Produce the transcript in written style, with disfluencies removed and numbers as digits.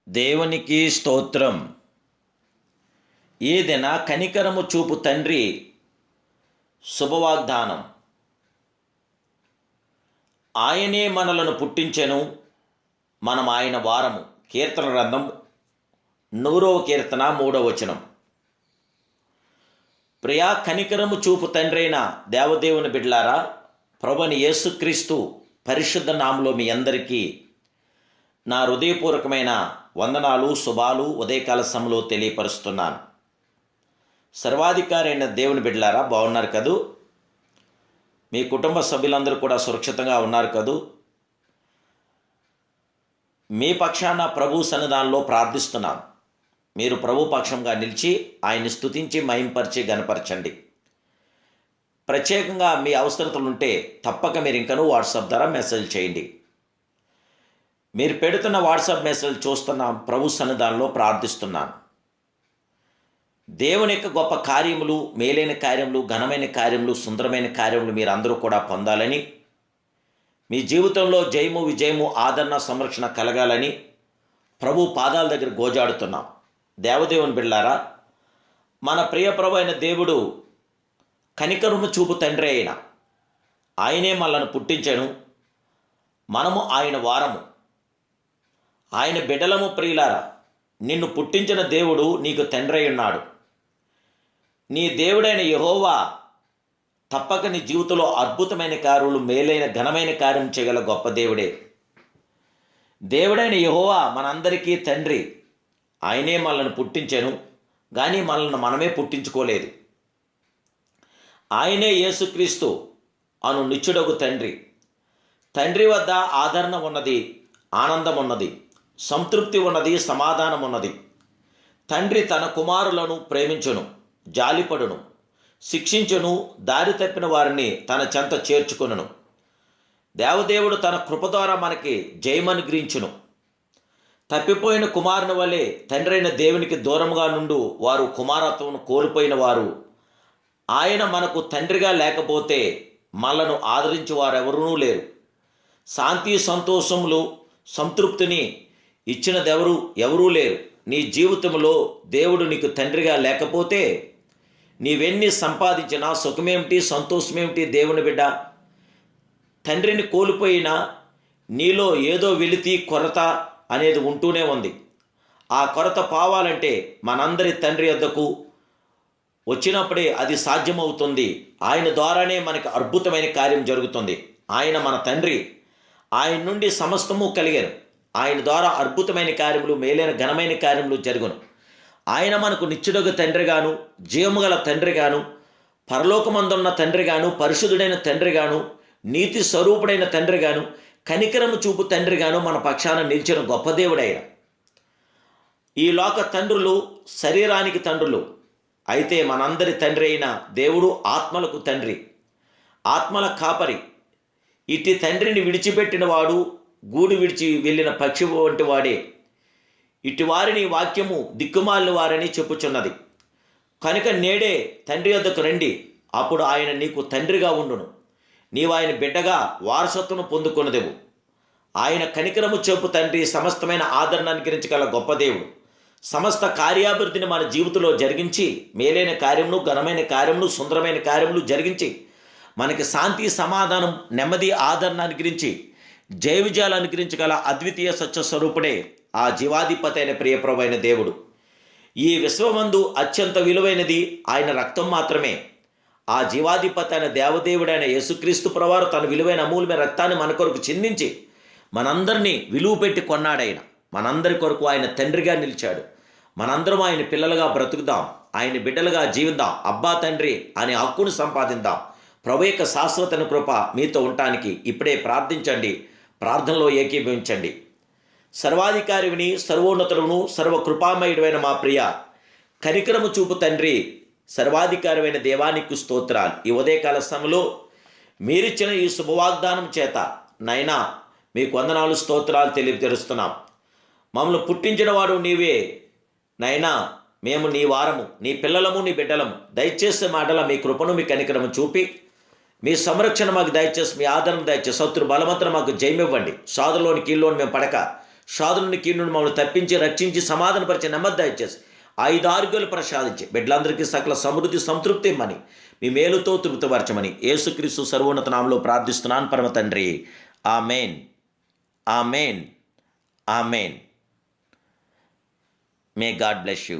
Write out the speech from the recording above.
దేవునికి స్తోత్రం. ఏదైనా కనికరము చూపు తండ్రి శుభవాగ్దానం. ఆయనే మనలను పుట్టించెను, మనం ఆయన వారము. కీర్తన గ్రంథం 100వ కీర్తన 3వ వచనం. ప్రియా కనికరము చూపు తండ్రైన దేవదేవుని బిడ్డలారా, ప్రభుని యేసుక్రీస్తు పరిశుద్ధ నామములో మీ అందరికీ నా హృదయపూర్వకమైన వందనాలు, శుభాలు ఉదయకాల సమయంలో తెలియపరుస్తున్నాను. సర్వాధికారి అయిన దేవుని బిడ్డలారా, బాగున్నారు కదూ? మీ కుటుంబ సభ్యులందరూ కూడా సురక్షితంగా ఉన్నారు కదూ? మీ పక్షాన ప్రభు సన్నిధానంలో ప్రార్థిస్తున్నాను. మీరు ప్రభు పక్షంగా నిలిచి ఆయన్ని స్తుతించి మహింపరిచి గణపరచండి. ప్రత్యేకంగా మీ అవసరతలు ఉంటే తప్పక మీరు ఇంకనూ వాట్సాప్ ద్వారా మెసేజ్ చేయండి. మీరు పెడుతున్న వాట్సాప్ మెసేజ్ చూస్తున్నాం, ప్రభు సన్నిధానంలో ప్రార్థిస్తున్నాను. దేవుని యొక్క గొప్ప కార్యములు, మేలైన కార్యములు, ఘనమైన కార్యములు, సుందరమైన కార్యములు మీరు అందరూ కూడా పొందాలని, మీ జీవితంలో జయము, విజయము, ఆదరణ, సంరక్షణ కలగాలని ప్రభు పాదాల దగ్గర గోజాడుతున్నాం. దేవదేవుని బిడ్డలారా, మన ప్రియ ప్రభు అయిన దేవుడు కనికరము చూపు తండ్రి అయిన ఆయనే మనల్ని పుట్టించెను, మనము ఆయన వారము, ఆయన బిడ్డలము. ప్రియులారా, నిన్ను పుట్టించిన దేవుడు నీకు తండ్రి అయి ఉన్నాడు. నీ దేవుడైన యెహోవా తప్పక నీ జీవితంలో అద్భుతమైన కార్యములు, మేలైన ఘనమైన కార్యం చేయగల గొప్ప దేవుడే. దేవుడైన యెహోవా మనందరికీ తండ్రి. ఆయనే మనల్ని పుట్టించెను, కానీ మనల్ని మనమే పుట్టించుకోలేదు. ఆయనే యేసుక్రీస్తు అను నిత్యుడగు తండ్రి. తండ్రి వద్ద ఆదరణ ఉన్నది, ఆనందం ఉన్నది, సంతృప్తి ఉన్నది, సమాధానం ఉన్నది. తండ్రి తన కుమారులను ప్రేమించును, జాలిపడును, శిక్షించును, దారి తప్పిన వారిని తన చెంత చేర్చుకొనును. దేవదేవుడు తన కృప ద్వారా మనకి జయమనుగ్రహించును. తప్పిపోయిన కుమారుని వలె తండ్రైన దేవునికి దూరంగా నుండు వారు కుమారత్వమును కోల్పోయిన వారు. ఆయన మనకు తండ్రిగా లేకపోతే మనలను ఆదరించి వారెవరూ లేరు. శాంతి, సంతోషములు, సంతృప్తిని ఇచ్చినదెవరు ఎవరూ లేరు. నీ జీవితంలో దేవుడు నీకు తండ్రిగా లేకపోతే నీవెన్ని సంపాదించినా సుఖమేమిటి, సంతోషమేమిటి? దేవుని బిడ్డ, తండ్రిని కోల్పోయినా నీలో ఏదో వెలితి, కొరత అనేది ఉంటూనే ఉంది. ఆ కొరత పోవాలంటే మనందరి తండ్రి వద్దకు వచ్చినప్పుడే అది సాధ్యమవుతుంది. ఆయన ద్వారానే మనకి అద్భుతమైన కార్యం జరుగుతుంది. ఆయన మన తండ్రి, ఆయన నుండి సమస్తము కలిగాను. ఆయన ద్వారా అద్భుతమైన కార్యములు, మేలైన ఘనమైన కార్యములు జరుగును. ఆయన మనకు నిత్యుడగు తండ్రిగాను, జీవముగల తండ్రిగాను, పరలోకమందున్న తండ్రిగాను, పరిశుద్ధుడైన తండ్రిగాను, నీతి స్వరూపుడైన తండ్రిగాను, కనికరము చూపు తండ్రిగాను మన పక్షాన నిలిచిన గొప్ప దేవుడైన. ఈ లోక తండ్రులు శరీరానికి తండ్రులు, అయితే మనందరి తండ్రి అయిన దేవుడు ఆత్మలకు తండ్రి, ఆత్మల కాపరి. ఇట్టి తండ్రిని విడిచిపెట్టిన వాడు గూడు విడిచి వెళ్ళిన పక్షి వంటి వాడే. ఇటు వారిని వాక్యము దిక్కుమాలిన వారని చెప్పుచున్నది. కనుక నేడే తండ్రి వద్దకు రండి, అప్పుడు ఆయన నీకు తండ్రిగా ఉండును. నీవు ఆయన బిడ్డగా వారసత్వం పొందుకొనదెవు. ఆయన కనికరము చూపు తండ్రి సమస్తమైన ఆదరణ అనుగ్రహించగల గొప్ప దేవుడు. సమస్త కార్యాభివృద్ధిని మన జీవితంలో జరిగించి, మేలైన కార్యములు, ఘనమైన కార్యములు, సుందరమైన కార్యములు జరిగించి, మనకి శాంతి, సమాధానం, నెమ్మది, ఆదరణ అనుగ్రహించి, జయ విజయాలు అనుగ్రహించగల అద్వితీయ సత్య స్వరూపుడే ఆ జీవాధిపతి అయిన ప్రియప్రభు అయిన దేవుడు. ఈ విశ్వమందు అత్యంత విలువైనది ఆయన రక్తం మాత్రమే. ఆ జీవాధిపతి అయిన దేవదేవుడైన యేసుక్రీస్తు ప్రభువారు తన విలువైన అమూల్యమైన రక్తాన్ని మన కొరకు చిందించి మనందరినీ విలువ పెట్టి కొన్నాడాయన. మనందరి కొరకు ఆయన తండ్రిగా నిలిచాడు. మనందరం ఆయన పిల్లలుగా బ్రతుకుదాం, ఆయన బిడ్డలుగా జీవిద్దాం, అబ్బా తండ్రి అనే హక్కును సంపాదిద్దాం. ప్రభు యొక్క శాశ్వత కృప మీతో ఉండటానికి ఇప్పుడే ప్రార్థించండి, ప్రార్థనలో ఏకీభవించండి. సర్వాధికారిని, సర్వోన్నతులను, సర్వకృపామయుడైన మా ప్రియ కనికరము చూపు తండ్రి, సర్వాధికారమైన దేవానికి స్తోత్రాలు. ఈ ఉదయకాల సమయంలో మీరిచ్చిన ఈ శుభవాగ్దానం చేత నైనా మీకు వందనాలు, స్తోత్రాలు తెలియజేస్తున్నాం. మమ్మల్ని పుట్టించిన వాడు నీవే నైనా, మేము నీ వారము, నీ పిల్లలము, నీ బిడ్డలము. దయచేసి మాటల మీ కృపను, మీ కనికరము చూపి మీ సంరక్షణ మాకు దయచేసి, మీ ఆదరణ దయచేసి, శత్రు బలవంతులు మాకు జయమివ్వండి. సాధులోని కీళ్ళలోని మేము పడక షాదులని కీడు మమ్మల్ని తప్పించి రక్షించి సమాధానపరిచే నెమ్మది దయచేసి 5 ఆరోగ్యాలు ప్రసాదించి బిడ్డలందరికీ సకల సమృద్ధి సంతృప్తి ఇమ్మని మీ మేలుతో తృప్తిపరచమని యేసుక్రీస్తు సర్వోన్నత నామములో ప్రార్థిస్తున్నాను పరమ తండ్రి. Amen, amen, amen. May God bless you.